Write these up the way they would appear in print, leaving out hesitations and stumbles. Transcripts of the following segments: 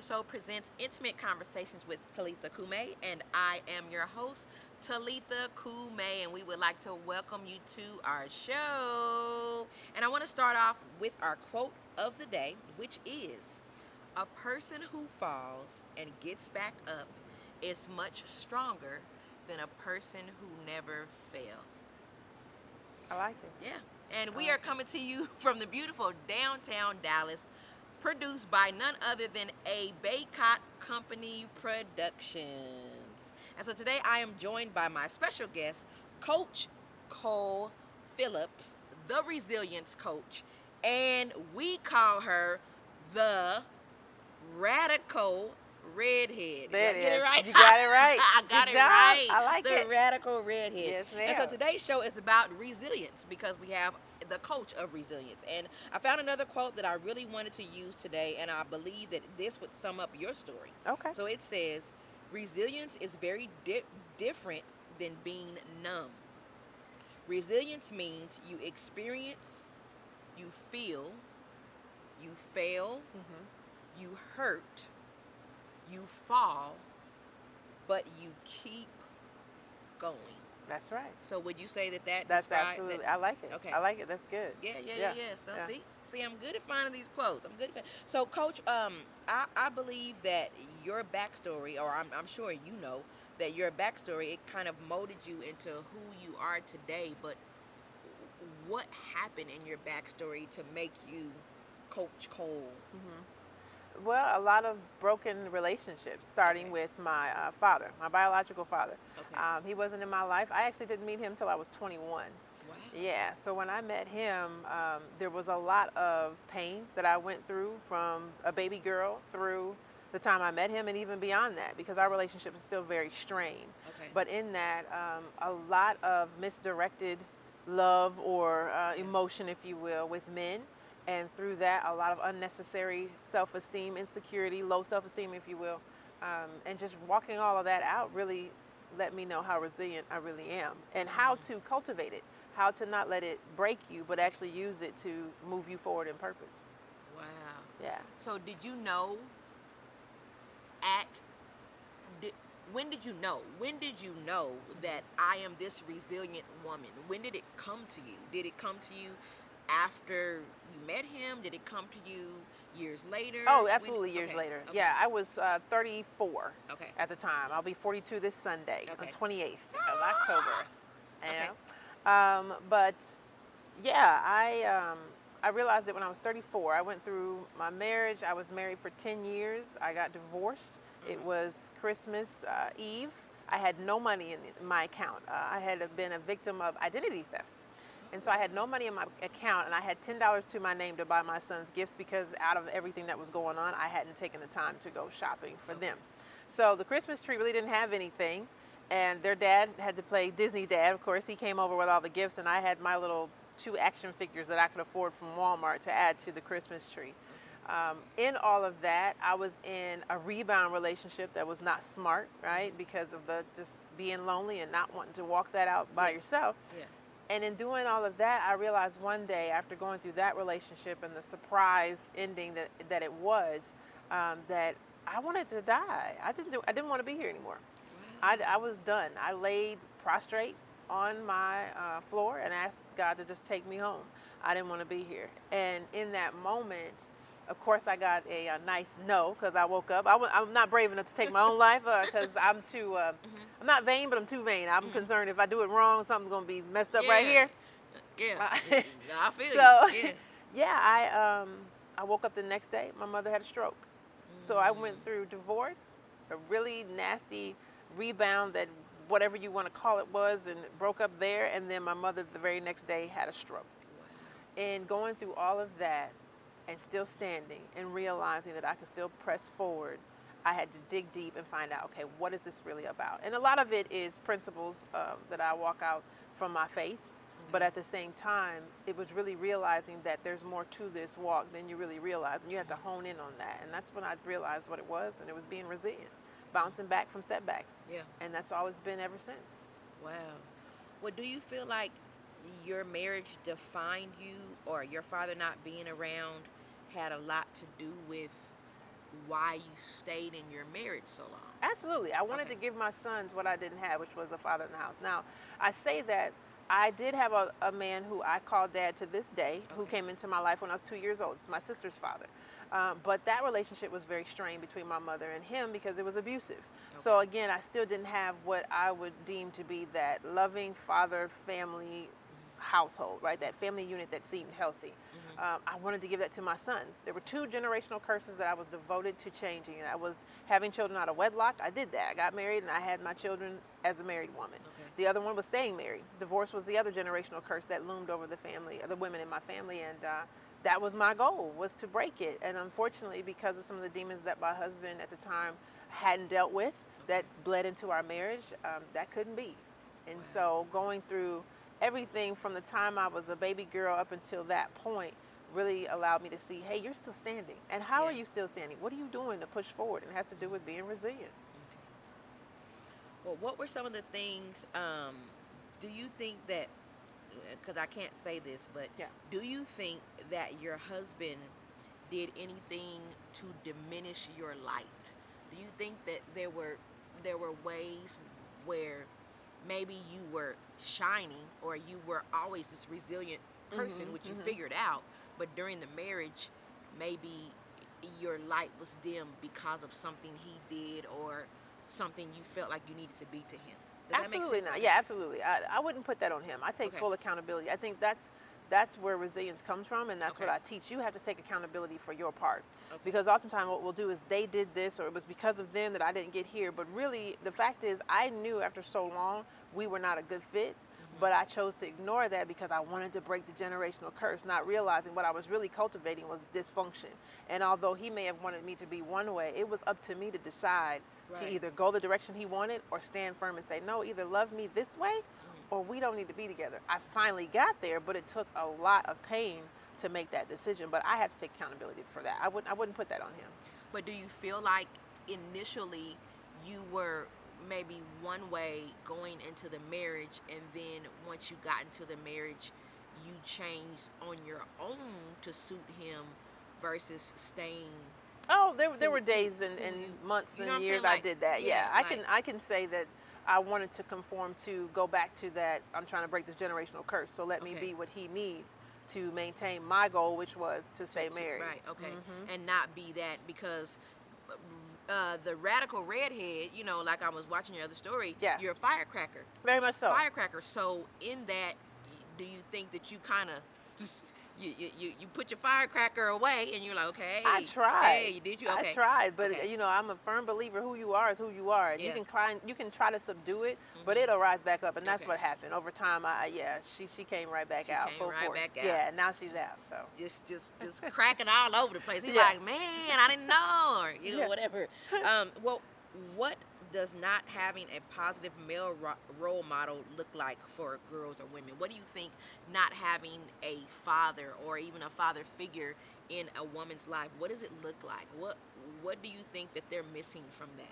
Show presents intimate conversations with Talitha Kume, and I am your host, Talitha Kume, and we would like to welcome you to our show. And I want to start off with our quote of the day, which is, "A person who falls and gets back up is much stronger than a person who never fell." I like it. Yeah. And we are coming to you from the beautiful downtown Dallas, produced by none other than a Baycott Company Productions. And so today I am joined by my special guest, Coach Cole Phillips, the resilience coach. And we call her the radical redhead. There Did I it get it is. right? You got it right. I got Good it job. right. I like the it. radical redhead. Yes, ma'am. And so today's show is about resilience because we have the coach of resilience. And I found another quote that I really wanted to use today, and I believe that this would sum up your story. Okay. So it says, resilience is very different than being numb. Resilience means you experience, you feel, you fail, you hurt, you fall, but you keep going. That's right. So would you say that That's describes absolutely. that? I like it. Okay. I like it. That's good. Yeah. So Yeah. see, I'm good at finding these quotes. I'm good at So, Coach, I believe that your backstory, or I'm sure you know that your backstory, it kind of molded you into who you are today. But what happened in your backstory to make you Coach Cole? Well, a lot of broken relationships, starting Okay. with my father, my biological father. Okay. He wasn't in my life. I actually didn't meet him till I was 21. Wow. Yeah, so when I met him, there was a lot of pain that I went through from a baby girl through the time I met him and even beyond that, because our relationship is still very strained. Okay. But in that, a lot of misdirected love or emotion, if you will, with men. And through that, a lot of unnecessary self-esteem, insecurity, low self-esteem, if you will. And just walking all of that out really let me know how resilient I really am and how to cultivate it, how to not let it break you, but actually use it to move you forward in purpose. Wow. Yeah. So did you know when did you know? When did you know that I am this resilient woman? When did it come to you? Did it come to you after you met him? Did it come to you years later? Oh, absolutely, years Okay, later. okay. Yeah, I was 34 Okay. at the time. I'll be 42 this Sunday, Okay. the 28th of October. You Okay. know? But yeah, I realized that when I was 34, I went through my marriage. I was married for 10 years. I got divorced. It was Christmas Eve. I had no money in my account. I had been a victim of identity theft. And so I had no money in my account, and I had $10 to my name to buy my sons gifts because out of everything that was going on, I hadn't taken the time to go shopping for them. So the Christmas tree really didn't have anything, and their dad had to play Disney dad. Of course, he came over with all the gifts, and I had my little 2 action figures that I could afford from Walmart to add to the Christmas tree. In all of that, I was in a rebound relationship that was not smart, right? Because of the just being lonely and not wanting to walk that out by yourself. Yeah. And in doing all of that, I realized one day after going through that relationship and the surprise ending that it was, that I wanted to die. I didn't want to be here anymore. Wow. I was done. I laid prostrate on my floor and asked God to just take me home. I didn't want to be here. And in that moment, of course, I got a nice no because I woke up. I'm not brave enough to take my own life because I'm too. I'm not vain, but I'm too vain. I'm concerned if I do it wrong, something's gonna be messed up right here. Yeah. I feel So, you. Yeah. yeah, I woke up the next day. My mother had a stroke. So I went through divorce, a really nasty rebound that whatever you want to call it was, and it broke up there. And then my mother the very next day had a stroke. Wow. And going through all of that and still standing and realizing that I could still press forward, I had to dig deep and find out, okay, what is this really about? And a lot of it is principles that I walk out from my faith. But at the same time, it was really realizing that there's more to this walk than you really realize. And you have to hone in on that. And that's when I realized what it was. And it was being resilient, bouncing back from setbacks. Yeah. And that's all it's been ever since. Wow. Well, do you feel like your marriage defined you, or your father not being around had a lot to do with why you stayed in your marriage so long. Absolutely. I wanted Okay. to give my sons what I didn't have, which was a father in the house. Now, I say that I did have a man who I call dad to this day, who Okay. came into my life when I was 2 years old. It's my sister's father. But that relationship was very strained between my mother and him because it was abusive. So Okay. again, I still didn't have what I would deem to be that loving father family household, right? That family unit that seemed healthy. Mm-hmm. I wanted to give that to my sons. There were two generational curses that I was devoted to changing. And I was having children out of wedlock. I did that. I got married and I had my children as a married woman. Okay. The other one was staying married. Divorce was the other generational curse that loomed over the family, the women in my family, and that was my goal, was to break it. And unfortunately, because of some of the demons that my husband at the time hadn't dealt with, that bled into our marriage, that couldn't be. And Wow. so going through everything from the time I was a baby girl up until that point really allowed me to see, hey, you're still standing. And how are Yeah. you still standing? What are you doing to push forward? And it has to do with being resilient. Well, what were some of the things, do you think that, because I can't say this, but Yeah. do you think that your husband did anything to diminish your light? Do you think that there were ways where maybe you were shining, or you were always this resilient person, Mhm, which you mhm. figured out, but during the marriage, maybe your light was dim because of something he did or something you felt like you needed to be to him? Does that make Absolutely sense? not. Okay. Yeah, absolutely. I wouldn't put that on him. I take Okay. full accountability. I think that's where resilience comes from, and that's what Okay. I teach. You have to take accountability for your part. Okay. Because oftentimes what we'll do is they did this, or it was because of them that I didn't get here. But really, the fact is, I knew after so long we were not a good fit. But I chose to ignore that because I wanted to break the generational curse, not realizing what I was really cultivating was dysfunction. And although he may have wanted me to be one way, it was up to me to decide to Right. either go the direction he wanted or stand firm and say, no, either love me this way Mhm. or we don't need to be together. I finally got there, but it took a lot of pain to make that decision. But I have to take accountability for that. I wouldn't put that on him. But do you feel like initially you were maybe one way going into the marriage, and then once you got into the marriage, you changed on your own to suit him versus staying Oh, there were who days and, who and you months you know what and I'm years saying? I Like, did that. yeah, Yeah, I like, can say that I wanted to conform to go back to that. I'm trying to break this generational curse. So let me okay. be what he needs to maintain my goal, which was to stay married. Right, okay. Hmm. And not be that, because the radical redhead, like I was watching your other story, Yeah, you're a firecracker. very much so. Firecracker. So in that, do you think that you kind of you put your firecracker away and you're like, okay, I tried. hey, did you? I Okay, tried, but okay, I'm a firm believer. Who you are is who you are, and yeah, you can try to subdue it, but hmm, it'll rise back up, and that's okay. what happened over time. Yeah, she came right back She out came full right force. back out. Yeah, now she's out. So Just cracking all over the place. He's yeah, like, man, I didn't know, or yeah. whatever. Well, what does not having a positive male role model look like for girls or women? What do you think not having a father or even a father figure in a woman's life, what does it look like? What do you think that they're missing from that?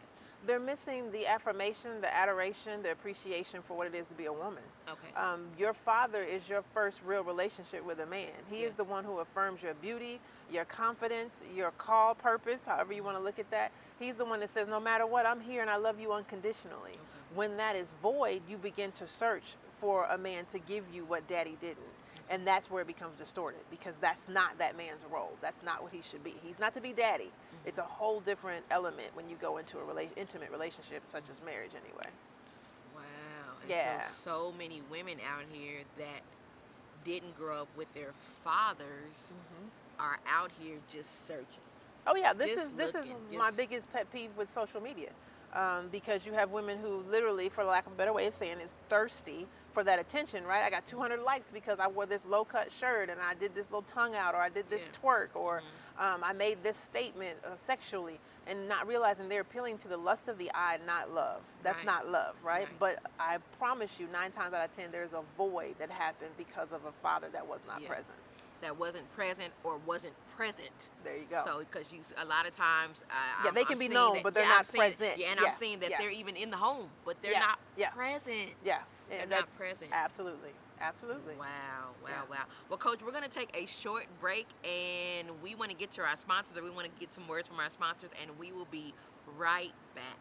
They're missing the affirmation, the adoration, the appreciation for what it is to be a woman. Okay. Your father is your first real relationship with a man. He Yeah. is the one who affirms your beauty, your confidence, your call, purpose, however you want to look at that. He's the one that says, no matter what, I'm here and I love you unconditionally. Okay. When that is void, you begin to search for a man to give you what daddy didn't. And that's where it becomes distorted, because that's not that man's role. That's not what he should be. He's not to be daddy. Mm-hmm. It's a whole different element when you go into a intimate relationship such as marriage anyway. Wow. And Yeah. so many women out here that didn't grow up with their fathers are out here just searching. Oh yeah, this Just is looking, my just biggest pet peeve with social media, because you have women who literally, for lack of a better way of saying, is thirsty for that attention. Right? I got 200 likes because I wore this low cut shirt and I did this little tongue out, or I did this yeah. twerk, or I made this statement sexually, and not realizing they're appealing to the lust of the eye, not love. That's Right. not love, right? Right. But I promise you, 9 times out of 10, there's a void that happened because of a father that was not Yeah. present. That wasn't present or wasn't present. There you go. So, because a lot of times, Yeah, they can be known, but they're not present. Yeah, and Yeah, I'm seeing that yeah. they're even in the home, but they're Yeah, not yeah. present. Yeah, They're and not that's present. absolutely. Absolutely. Wow, wow, Yeah. wow. Well, Coach, we're going to take a short break and we want to get to our sponsors, or we want to get some words from our sponsors, and we will be right back.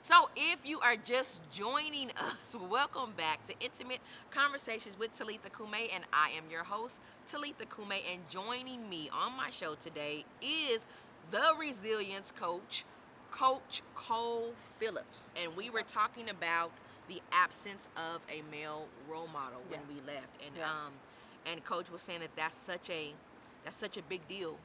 So, if you are just joining us, welcome back to Intimate Conversations with Talitha Kume, and I am your host, Talitha Kume. And joining me on my show today is the resilience coach, Coach Cole Phillips. And we were talking about the absence of a male role model when Yeah. we left. And Yeah. and Coach was saying that that's such a big deal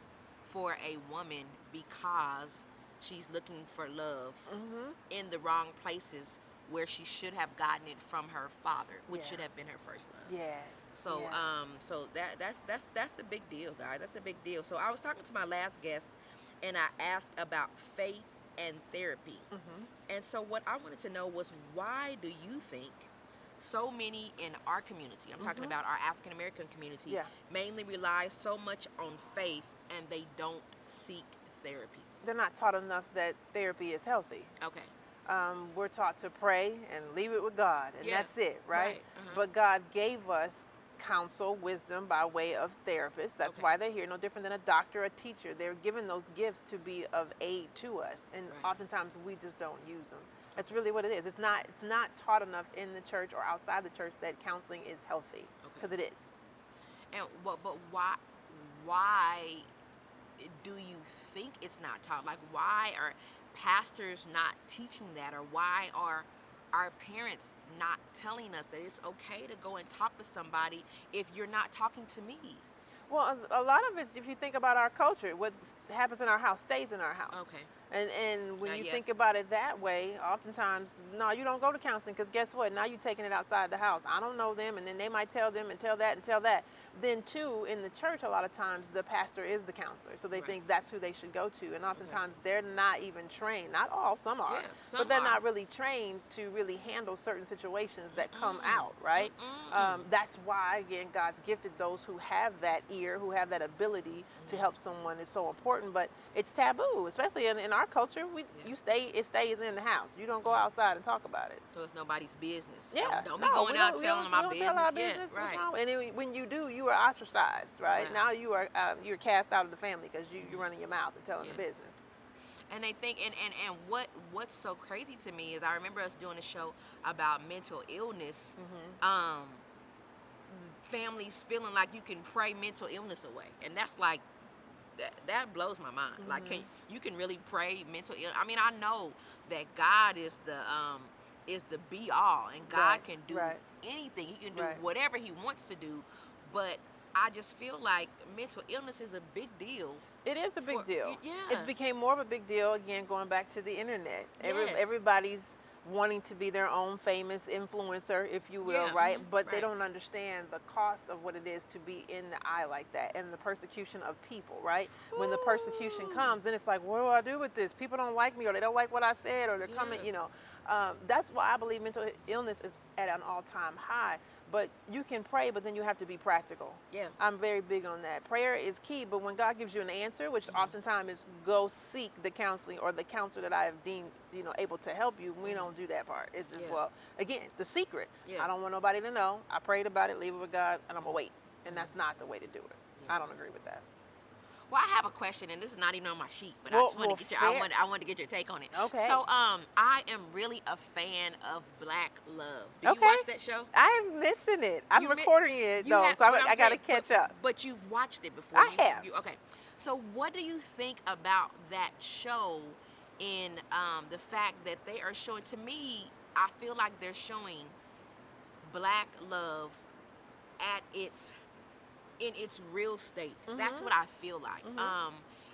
for a woman because she's looking for love Mm-hmm. in the wrong places where she should have gotten it from her father, which Yeah. should have been her first love. Yeah. So Yeah. so that's a big deal, guys. That's a big deal. So I was talking to my last guest and I asked about faith and therapy. Mm-hmm. And so what I wanted to know was, why do you think so many in our community, I'm talking Mhm. about our African American community, Yeah. mainly rely so much on faith and they don't seek therapy? They're not taught enough that therapy is healthy. Okay. We're taught to pray and leave it with God, and Yeah. that's it, right? Right. Uh-huh. But God gave us counsel, wisdom by way of therapists. That's Okay. why they're here, no different than a doctor, a teacher. They're given those gifts to be of aid to us, and Right. oftentimes we just don't use them. That's really what it is. It's not taught enough in the church or outside the church that counseling is healthy, Okay. because it is. And but why do you think it's not taught? Like, why are pastors not teaching that, or why are our parents not telling us that it's okay to go and talk to somebody if you're not talking to me? Well, a lot of it, if you think about our culture, what happens in our house stays in our house. Okay. And when Not you yet. think about it that way, oftentimes, no, you don't go to counseling, because guess what? Now you're taking it outside the house. I don't know them, and then they might tell them and tell that and tell that. Then, too, in the church, a lot of times the pastor is the counselor, so they Right. think that's who they should go to. And oftentimes they're not even trained. Not all, some are, Yeah, some but they're are. not really trained to really handle certain situations that come Mm-mm. out, right? Mm-mm. That's why, again, God's gifted those who have that ear, who have that ability to help someone, is so important. But it's taboo, especially in our culture. It stays in the house. You don't go outside and talk about it. So it's nobody's business. Yeah, Don't be no, going we out don't, telling we my don't business. tell our Yeah, business. right. What's wrong? And then when you do, you are ostracized, right? Right. Now you're cast out of the family because you're running your mouth and telling Yeah. the business. And they think, and what's so crazy to me is, I remember us doing a show about mental illness. Mm-hmm. Families feeling like you can pray mental illness away, and that's like, that blows my mind. Like, you can really pray mental illness? I mean, I know that God is the be all, and God Right, can do right. anything. He can do Right. whatever He wants to do, but I just feel like mental illness is a big deal. It is a big For- deal. yeah. It's became more of a big deal, again, going back to the internet. Yes. Everybody's wanting to be their own famous influencer, if you will, Yeah, right? mhm, But they right. don't understand the cost of what it is to be in the eye like that, and the persecution of people, right? When the persecution Ooh. comes, then it's like, what do I do with this? People don't like me, or they don't like what I said, or they're coming, Yeah. That's why I believe mental illness is at an all-time high. But you can pray, but then you have to be practical. Yeah. I'm very big on that. Prayer is key, but when God gives you an answer, which oftentimes is go seek the counseling or the counselor that I have deemed, able to help you, we don't do that part. It's just, Yeah. well, again, the secret. Yeah. I don't want nobody to know. I prayed about it, leave it with God, and I'm going to wait. And that's not the way to do it. Yeah. I don't agree with that. Well, I have a question, and this is not even on my sheet, but I Well- just want well, to get your fair. I want to get your take on it. Okay. So, I am really a fan of Black Love. Do you Okay. watch that show? I'm missing it. I'm You mi- recording it, You though, have- so but I'm I got to saying, catch up. But you've watched it before. I have. Okay. So, what do you think about that show? In the fact that they are showing, to me, I feel like they're showing Black love at in its real state. That's Mhm. what I feel like. Mhm.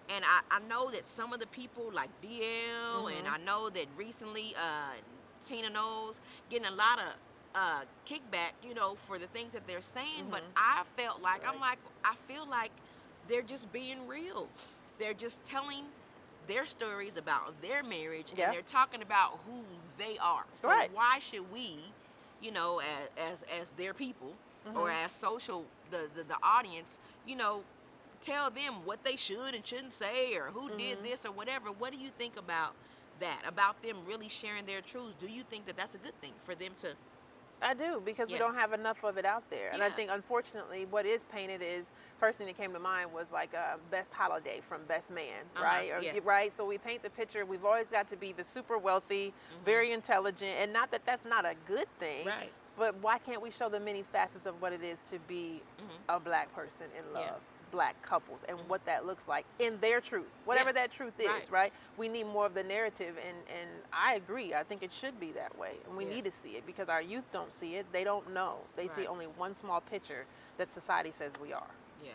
And I know that some of the people like DL, and I know that recently Tina Knowles, getting a lot of kickback, for the things that they're saying. But Mhm. I felt like, Right. I feel like they're just being real. They're just telling their stories about their marriage, and Yeah. they're talking about who they are. So Right. why should we, as their people, or Mhm. as social, the audience, tell them what they should and shouldn't say, or who did Mhm. this or whatever? What do you think about that? About them really sharing their truths? Do you think that that's a good thing for them to? I do, because we Yeah, don't have enough of it out there. And I yeah, think, unfortunately, what is painted is, first thing that came to mind was like Best Holiday from Best Man, right? Or, yeah, right? So we paint the picture. We've always got to be the super wealthy, very intelligent, and not that that's not a good thing, right, but why can't we show the many facets of what it is to be mm-hmm, a black person in yeah, love? Black couples, and mm-hmm, what that looks like in their truth, yeah, whatever that truth right, is, right? We need more of the narrative, and I agree. I think it should be that way, and we yeah, need to see it, because our youth don't see it. They don't know. They see right, only one small picture that society says we are. yeah.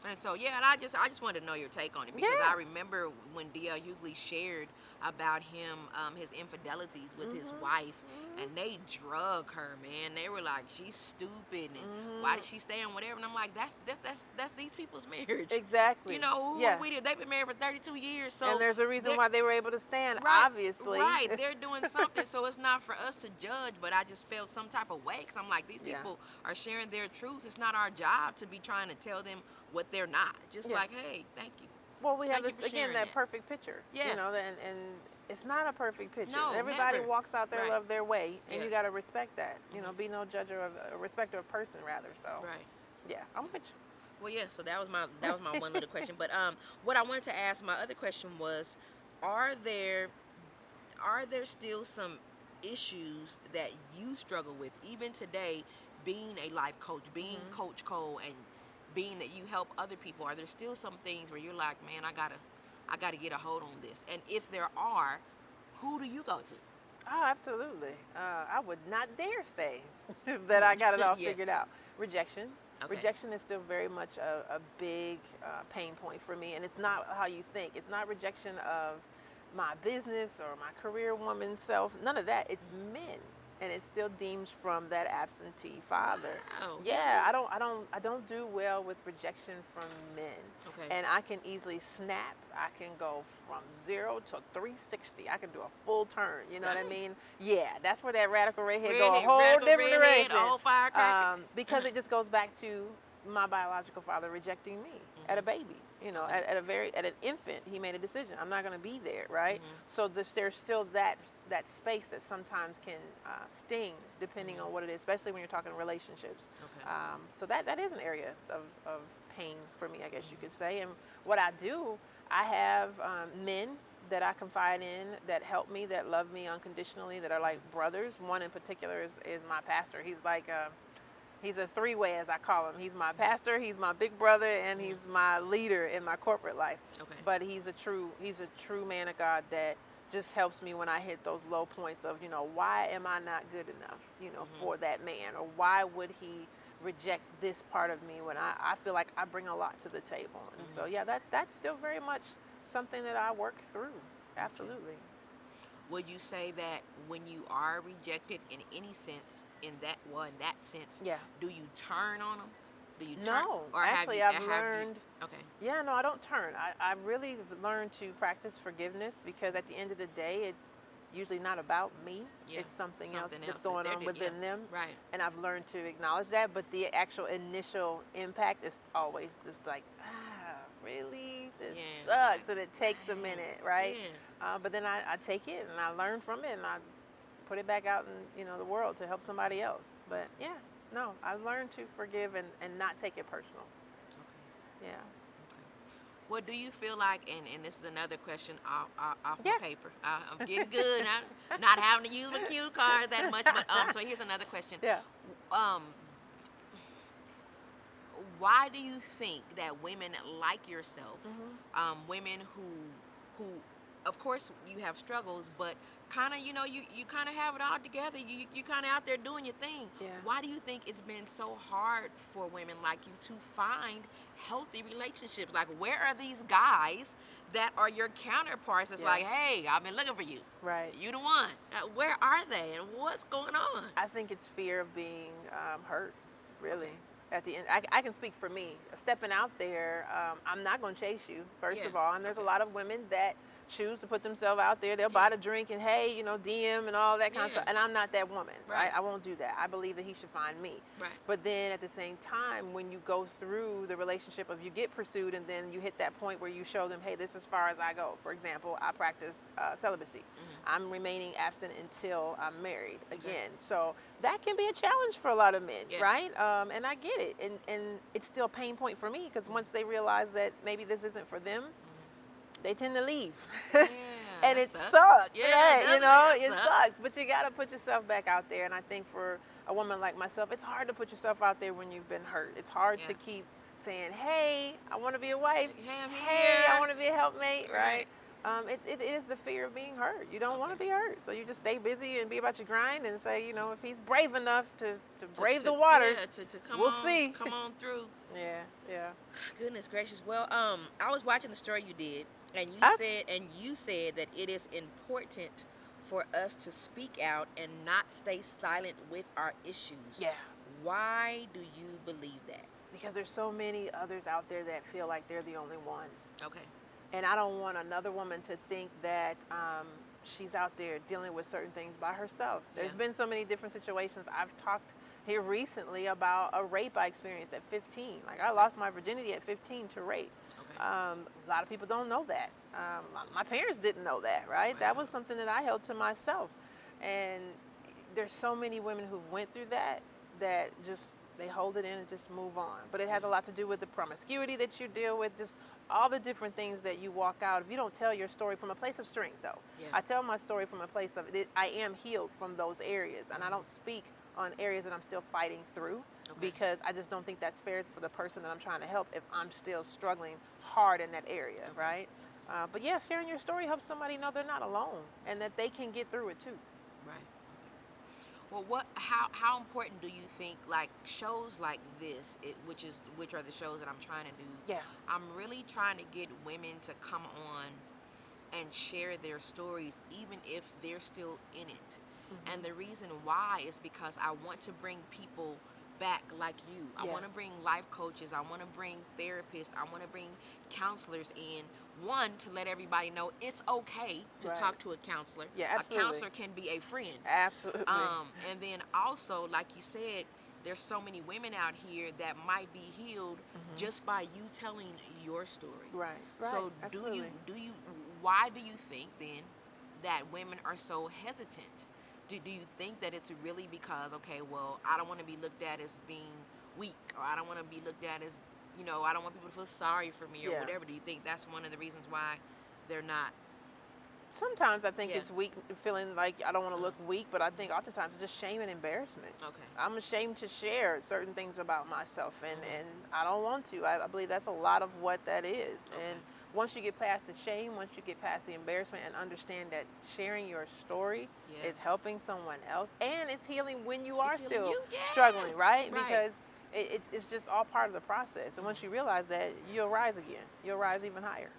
And so, yeah, and I just wanted to know your take on it, because I Yeah. remember when D.L. Hughley shared about him, his infidelities with his Mhm. wife, Mhm. and they drug her, man. They were like, she's stupid, and why Mhm. did she stay on whatever? And I'm like, that's these people's marriage. Exactly. Who are Yeah. we? They've been married for 32 years, And so there's a reason they're why they were able to stand, right, obviously. right. They're doing something, so it's not for us to judge. But I just felt some type of way, because I'm like, these Yeah. people are sharing their truths. It's not our job to be trying to tell them what they're not. Just Yeah. like, hey, Well, we have thank you this for again, sharing that that. perfect picture, Yeah, and it's not a perfect picture. no, Everybody never. walks out their Right, love their way, and yeah, you got to respect that. hmm, Be no judge of a respecter of person, rather. So, right. yeah, I'm with Well, yeah. So that was my one you. little question. But what I wanted to ask, my other question was, are there are there still some issues that you struggle with even today, being a life coach, being Hmm. Coach Cole, and being that you help other people? Are there still some things where you're like, man, I gotta get a hold on this? And if there are, who do you go to? Oh, absolutely. I would not dare say that I got it all Yeah. figured out. Rejection. Okay. Rejection is still very much a big pain point for me, and it's not how you think. It's not rejection of my business or my career woman self. None of that. It's men, and it still deems from that absentee father. Wow. Yeah, Really? I don't do well with rejection from men, Okay. and I can easily snap. I can go from 0 to 360. I can do a full turn. You know what I Dang. mean? Yeah, that's where that radical redhead go a Redhead, whole radical different redhead, direction. old firecracker. Because it just goes back to my biological father rejecting me at a Hmm. baby. Okay. At an infant, he made a decision. I'm not going to be there, right? Hmm. So there's still that space that sometimes can sting, depending Hmm. on what it is, especially when you're talking relationships. Okay. So that is an area of pain for me, I guess you could say. And what I do, I have men that I confide in, that help me, that love me unconditionally, that are like brothers. One in particular is my pastor. He's a three-way, as I call him. He's my pastor, he's my big brother, and Hmm. he's my leader in my corporate life. Okay. But he's a true man of God that just helps me when I hit those low points of, why am I not good enough, Hmm. for that man? Or why would he reject this part of me when I feel like I bring a lot to the table? And so, Hmm. yeah, that's still very much something that I work through. Okay. Absolutely. Would you say that when you are rejected in any sense, in that sense, Yeah. do you turn on them? Do you turn, No, or actually, I've have you? learned. Okay. Yeah, no, I don't turn. I really have learned to practice forgiveness, because at the end of the day, it's usually not about me. Yeah. It's something else Something that's else that going they're on doing. Yeah. within them. Right. And I've learned to acknowledge that. But the actual initial impact is always just like, really? This Yeah. sucks. Like, And it takes a dang. minute, right? Yeah. But then I take it and I learn from it, and I put it back out in the world to help somebody else. But yeah, no, I learned to forgive and not take it personal. Okay. Yeah. Okay. What do you feel like? And this is another question off my Yeah. paper. I'm getting good. Not having to use my cue cards that much. But so here's another question. Yeah. Um, why do you think that women like yourself, Hmm. women who of course you have struggles, but kind of, you kind of have it all together. You kind of out there doing your thing. Yeah. Why do you think it's been so hard for women like you to find healthy relationships? Like, where are these guys that are your counterparts? It's Yeah. like, hey, I've been looking for you. Right. You the one. Where are they, and what's going on? I think it's fear of being hurt, really. At the end, I can speak for me. Stepping out there, I'm not going to chase you, first Yeah. of all. And there's a Okay. lot of women that choose to put themselves out there. They'll buy the drink and, hey, DM and all that kind of Yeah. stuff. And I'm not that woman, right? Right. I won't do that. I believe that he should find me. Right. But then at the same time, when you go through the relationship of you get pursued and then you hit that point where you show them, hey, this is as far as I go. For example, I practice celibacy. Mm-hmm. I'm remaining abstent until I'm married again. So that can be a challenge for a lot of men, Yeah. right? And I get it. And it's still a pain point for me because once they realize that maybe this isn't for them, they tend to leave. Yeah, And that it sucks. sucks. Yeah, right? doesn't It it? That sucks. But you got to put yourself back out there. And I think for a woman like myself, it's hard to put yourself out there when you've been hurt. It's hard to Yeah. keep saying, hey, I want to be a wife. Hey, I'm Hey, I here. want to be a helpmate, right? Right. It is the fear of being hurt. You don't want to Okay. be hurt. So you just stay busy and be about your grind and say, if he's brave enough to brave To- the waters, yeah, to come we'll on, see. Come on through. Yeah. Goodness gracious. Well, I was watching the story you did, and you said that it is important for us to speak out and not stay silent with our issues. Yeah. Why do you believe that? Because there's so many others out there that feel like they're the only ones. Okay. And I don't want another woman to think that she's out there dealing with certain things by herself. There's Yeah. been so many different situations. I've talked here recently about a rape I experienced at 15. Like, I lost my virginity at 15 to rape. Okay. A lot of people don't know that. My parents didn't know that, right? That Wow. was something that I held to myself. And there's so many women who've went through that just they hold it in and just move on. But it has a lot to do with the promiscuity that you deal with, just all the different things that you walk out. If you don't tell your story from a place of strength, though, Yeah. I tell my story from a place of I am healed from those areas, and I don't speak on areas that I'm still fighting through Okay. because I just don't think that's fair for the person that I'm trying to help if I'm still struggling hard in that area, Okay. right? But yeah, sharing your story helps somebody know they're not alone and that they can get through it too. Right. Well, how important do you think, like, shows like this, which are the shows that I'm trying to do? Yeah. I'm really trying to get women to come on and share their stories, even if they're still in it. And the reason why is because I want to bring people back like you. I Yeah. want to bring life coaches. I want to bring therapists. I want to bring counselors in. One, to let everybody know it's okay to Right. talk to a counselor. Yeah, A absolutely. counselor can be a friend. Absolutely. And then also, like you said, there's so many women out here that might be healed just by you telling your story. Right. So Absolutely. why do you think then that women are so hesitant? Do you think that it's really because, okay, well, I don't want to be looked at as being weak, or I don't want to be looked at as, I don't want people to feel sorry for me or Yeah. whatever? Do you think that's one of the reasons why they're not? Sometimes I think Yeah. it's weak, feeling like I don't want to look weak, but I think oftentimes it's just shame and embarrassment. Okay. I'm ashamed to share certain things about myself, and I don't want to. I believe that's a lot of what that is. Okay. And once you get past the shame, once you get past the embarrassment and understand that sharing your story Yeah. is helping someone else and it's healing when you are It's healing still you, struggling, yes, right? right. Because it's just all part of the process. And once you realize that, you'll rise again. You'll rise even higher.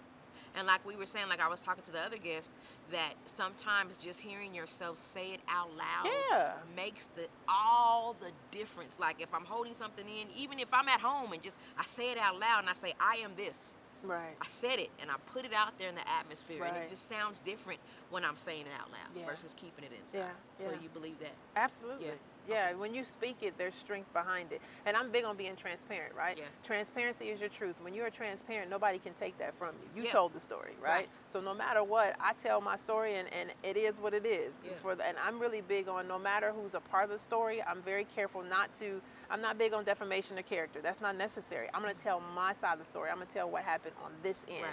And like we were saying, like I was talking to the other guest, that sometimes just hearing yourself say it out loud Yeah. makes all the difference. Like if I'm holding something in, even if I'm at home and just I say it out loud and I say, I am this. Right. I said it and I put it out there in the atmosphere, and Right. it just sounds different when I'm saying it out loud Yeah. versus keeping it inside. Yeah, So yeah. you believe that? Absolutely. Yeah. Yeah, Okay. when you speak it, there's strength behind it. And I'm big on being transparent, right? Yeah. Transparency is your truth. When you are transparent, nobody can take that from you. You Yeah. told the story, right? Right. So no matter what, I tell my story and it is what it is. Yeah. And I'm really big on no matter who's a part of the story, I'm very careful I'm not big on defamation of character. That's not necessary. I'm going to tell my side of the story. I'm going to tell what happened on this end.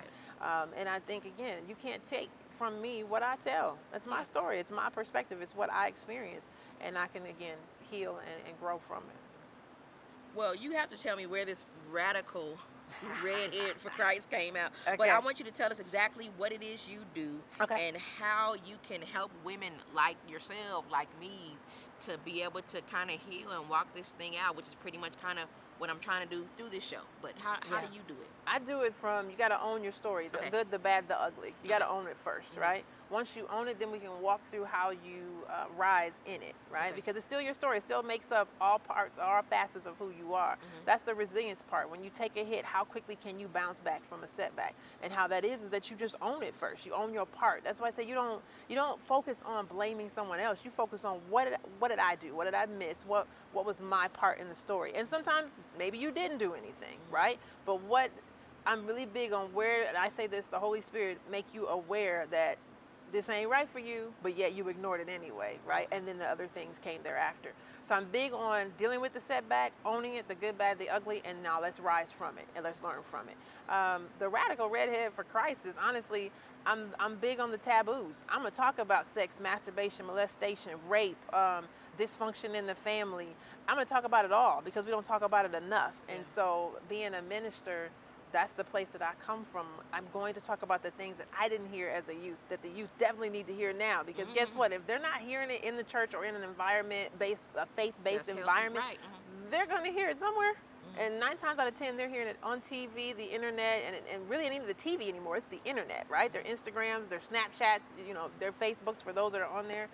Right. And I think, again, you can't take from me what I tell. That's my Yeah. story. It's my perspective. It's what I experience. And I can, again, heal and grow from it. Well, you have to tell me where this radical Redhead for Christ came out. But Okay. I want you to tell us exactly what it is you do Okay. and how you can help women like yourself, like me, to be able to kind of heal and walk this thing out, which is pretty much kind of what I'm trying to do through this show. But how Yeah. do you do it? I do it from, you got to own your story, the Okay. good, the bad, the ugly. You got to Okay. own it 1st, Mhm. right? Once you own it, then we can walk through how you rise in it, right? Okay. Because it's still your story. It still makes up all parts, all facets of who you are. Mhm. That's the resilience part. When you take a hit, how quickly can you bounce back from a setback? And how that is that you just own it first. You own your part. That's why I say you don't focus on blaming someone else. You focus on what did I do? What did I miss? What was my part in the story? And sometimes maybe you didn't do anything, right? But what I'm really big on where, and I say this, the Holy Spirit make you aware that this ain't right for you, but yet you ignored it anyway, right? And then the other things came thereafter. So I'm big on dealing with the setback, owning it, the good, bad, the ugly, and now let's rise from it and let's learn from it. The radical redhead for Christ is honestly, I'm big on the taboos. I'm gonna talk about sex, masturbation, molestation, rape, dysfunction in the family. I'm gonna talk about it all because we don't talk about it enough. And so being a minister, that's the place that I come from. I'm going to talk about the things that I didn't hear as a youth, that the youth definitely need to hear now. Because guess what? If they're not hearing it in the church or in an environment-based, a faith-based That's healthy, environment, right? they're going to hear it somewhere. And 9 times out of 10, they're hearing it on TV, the internet, and really it ain't even the TV anymore. It's the internet, right? Their Instagrams, their Snapchats, their Facebooks for those that are on there.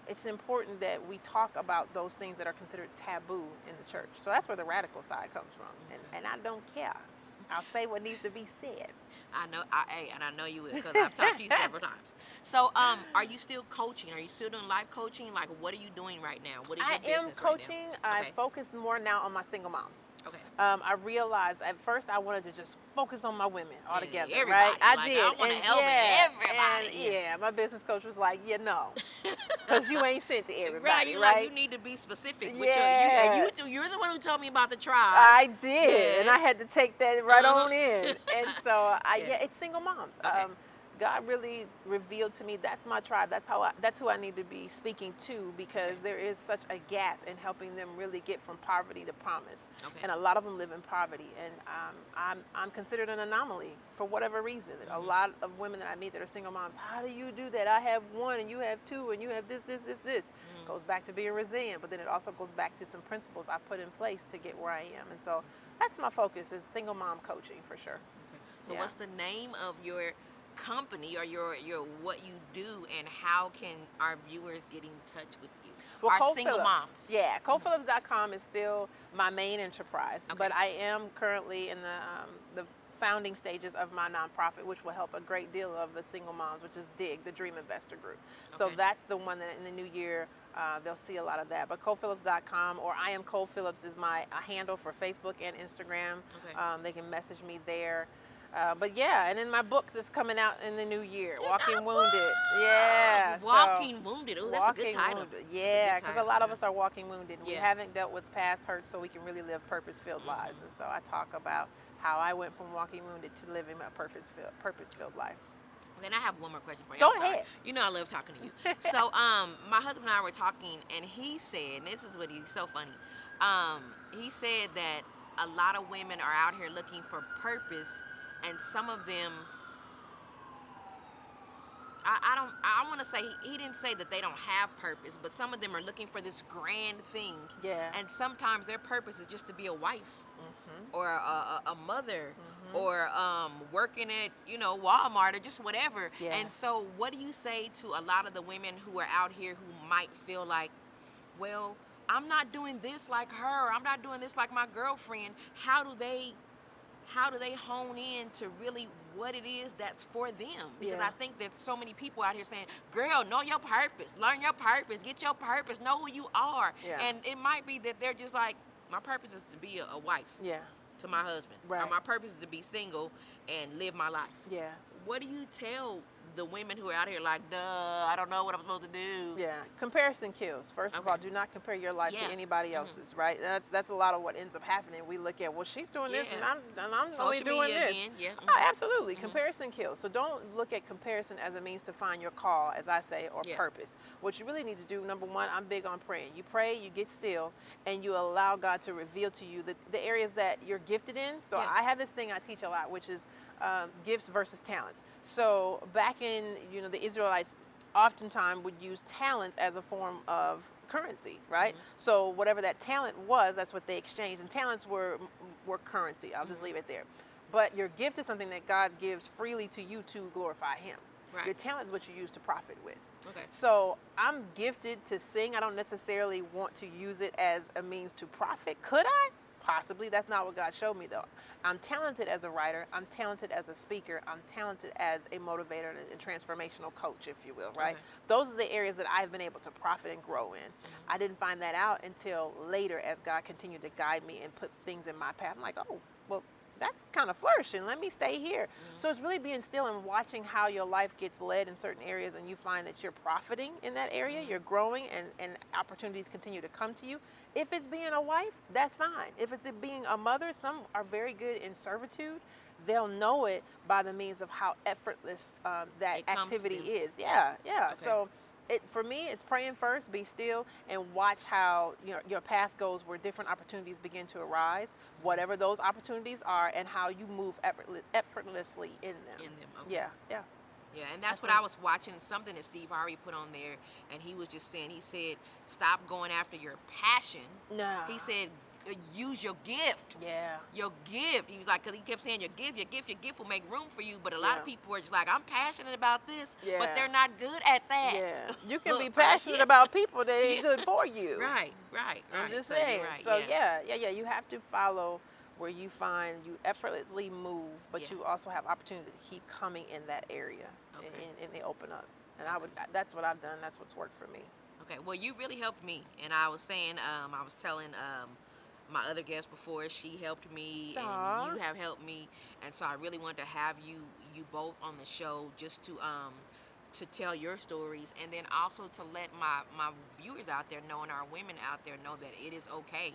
It's important that we talk about those things that are considered taboo in the church. So that's where the radical side comes from. And I don't care. I'll say what needs to be said. I know, and I know you will because I've talked to you several times. So, are you still coaching? Are you still doing life coaching? Like, what are you doing right now? What is your I am business right coaching. now? I Okay. focus more now on my single moms. Okay. I realized at first I wanted to just focus on my women altogether, everybody, right? I like, did. I wanna And help and everybody. yeah, my business coach was like, no, because you ain't sent to Right, everybody, you right? like you need to be specific with Yeah. you're the one who told me about the tribe. I did, and I Yes. had to take that right Uh-huh. on in. And so, Yeah. it's single moms. Okay. God really revealed to me that's my tribe. That's who I need to be speaking to because there is such a gap in helping them really get from poverty to promise. Okay. And a lot of them live in poverty, and I'm considered an anomaly for whatever reason. A lot of women that I meet that are single moms, how do you do that? I have one, and you have two, and you have this. Goes back to being resilient, but then it also goes back to some principles I put in place to get where I am. And so that's my focus is single mom coaching for sure. So Yeah. what's the name of your company or your what you do, and how can our viewers get in touch with you? Well, Our Cole single Phillips, moms. Yeah, ColePhillips.com is still my main enterprise, Okay. but I am currently in the founding stages of my nonprofit, which will help a great deal of the single moms, which is DIG, the Dream Investor Group. So Okay. that's the one that in the new year they'll see a lot of that. But ColePhillips.com or I am Cole Phillips is my handle for Facebook and Instagram. Okay. They can message me there. But yeah, and then my book that's coming out in the new year, You got Walking a Wounded. book! Yeah. Walking Wounded. Oh, that's a good Walking title. Wounded. That's a Yeah, good because a title. lot of us are walking wounded. We Yeah. haven't dealt with past hurts, so we can really live purpose-filled lives. And so I talk about how I went from walking wounded to living a purpose-filled life. Then I have one more question for you. Go I'm sorry. ahead. You know I love talking to you. So, my husband and I were talking, and he said, and this is what he's so funny. He said that a lot of women are out here looking for purpose, and some of them, I want to say, he didn't say that they don't have purpose, but some of them are looking for this grand thing. Yeah. And sometimes their purpose is just to be a wife Mm-hmm. or a mother or working at Walmart or just whatever. Yeah. And so what do you say to a lot of the women who are out here who might feel like, well, I'm not doing this like her, I'm not doing this like my girlfriend? How do they hone in to really what it is that's for them? Because Yeah. I think there's so many people out here saying, girl, know your purpose, learn your purpose, get your purpose, know who you are. Yeah. And it might be that they're just like, my purpose is to be a wife Yeah. to my husband. Or Right. my purpose is to be single and live my life. Yeah. What do you tell the women who are out here like, duh, I don't know what I'm supposed to do. Yeah, comparison kills. First of Okay. all, do not compare your life Yeah. to anybody else's, right? That's a lot of what ends up happening. We look at, well, she's doing this, and Yeah. I'm Social only doing media this. again, yeah. Oh, absolutely. Comparison kills. So don't look at comparison as a means to find your call, as I say, or Yeah. purpose. What you really need to do, number one, I'm big on praying. You pray, you get still, and you allow God to reveal to you the areas that you're gifted in. So Yeah. I have this thing I teach a lot, which is gifts versus talents. So back in, the Israelites oftentimes would use talents as a form of currency, right? So whatever that talent was, that's what they exchanged, and talents were currency. I'll just leave it there. But your gift is something that God gives freely to you to glorify Him. Right. Your talent is what you use to profit with. Okay. So I'm gifted to sing. I don't necessarily want to use it as a means to profit. Could I? Possibly. That's not what God showed me, though. I'm talented as a writer. I'm talented as a speaker. I'm talented as a motivator and a transformational coach, if you will, right? Okay. Those are the areas that I've been able to profit and grow in. I didn't find that out until later as God continued to guide me and put things in my path. I'm like, oh, well, that's kind of flourishing. Let me stay here. So it's really being still and watching how your life gets led in certain areas, and you find that you're profiting in that area, you're growing, and opportunities continue to come to you. If it's being a wife, that's fine. If it's being a mother, some are very good in servitude. They'll know it by the means of how effortless that It comes to activity them. is. Yeah. Okay. So for me, it's praying first, be still, and watch how your path goes, where different opportunities begin to arise, whatever those opportunities are, and how you move effortlessly in them. Okay. Yeah. Yeah, and that's what right. I was watching, something that Steve Harvey put on there, and he was just saying, he said, stop going after your passion. No. He said, use your gift. Yeah. Your gift. He was like, because he kept saying your gift will make room for you. But a lot of Yeah. people are just like, I'm passionate about this, but Yeah. they're not good at that. Yeah. You can be Right. passionate about people that ain't good for you. Right. I'm just So you're saying. right, So yeah. you have to follow where you find you effortlessly move, but Yeah. you also have opportunity to keep coming in that area, Okay. and they open up. And that's what I've done. That's what's worked for me. Okay, well, you really helped me, and I was saying, I was telling my other guest before, she helped me, Aw. and you have helped me, and so I really wanted to have you both on the show just to tell your stories, and then also to let my viewers out there know, and our women out there know, that it is okay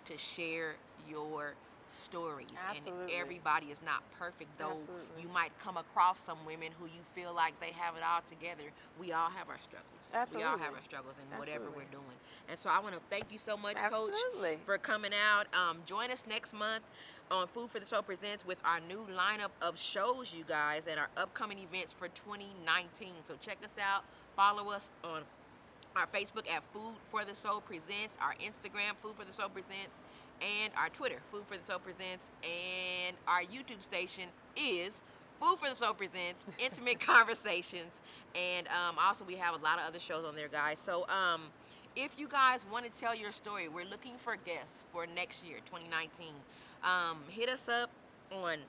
to share your stories. Absolutely. And everybody is not perfect, though. Absolutely. You might come across some women who you feel like they have it all together. We all have our struggles. We all have Absolutely. our struggles in whatever Absolutely. we're doing. And so I want to thank you so much, Coach, Absolutely. for coming out. Join us next month on Food for the Soul Presents with our new lineup of shows, you guys, and our upcoming events for 2019. So check us out. Follow us on our Facebook at Food for the Soul Presents, our Instagram, Food for the Soul Presents, and our Twitter, Food for the Soul Presents, and our YouTube station is Food for the Soul Presents, Intimate Conversations, and also we have a lot of other shows on there, guys. So if you guys want to tell your story, we're looking for guests for next year, 2019. Hit us up on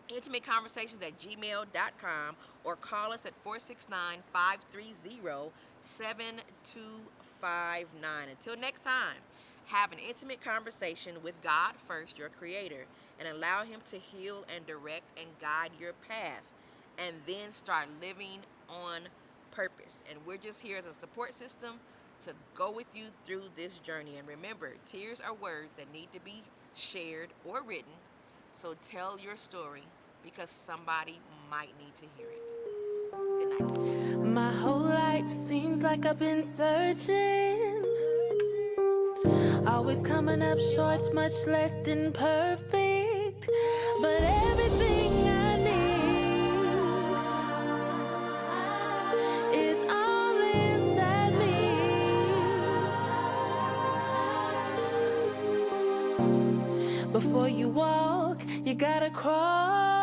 intimateconversations@gmail.com or call us at 469-530-7259. Until next time, have an intimate conversation with God first, your creator, and allow him to heal and direct and guide your path, and then start living on purpose. And we're just here as a support system to go with you through this journey. And remember, tears are words that need to be shared or written. So tell your story, because somebody might need to hear it. Good night. My whole life seems like I've been searching, always coming up short, much less than perfect, but everything I need is all inside me. Before you walk, you gotta crawl.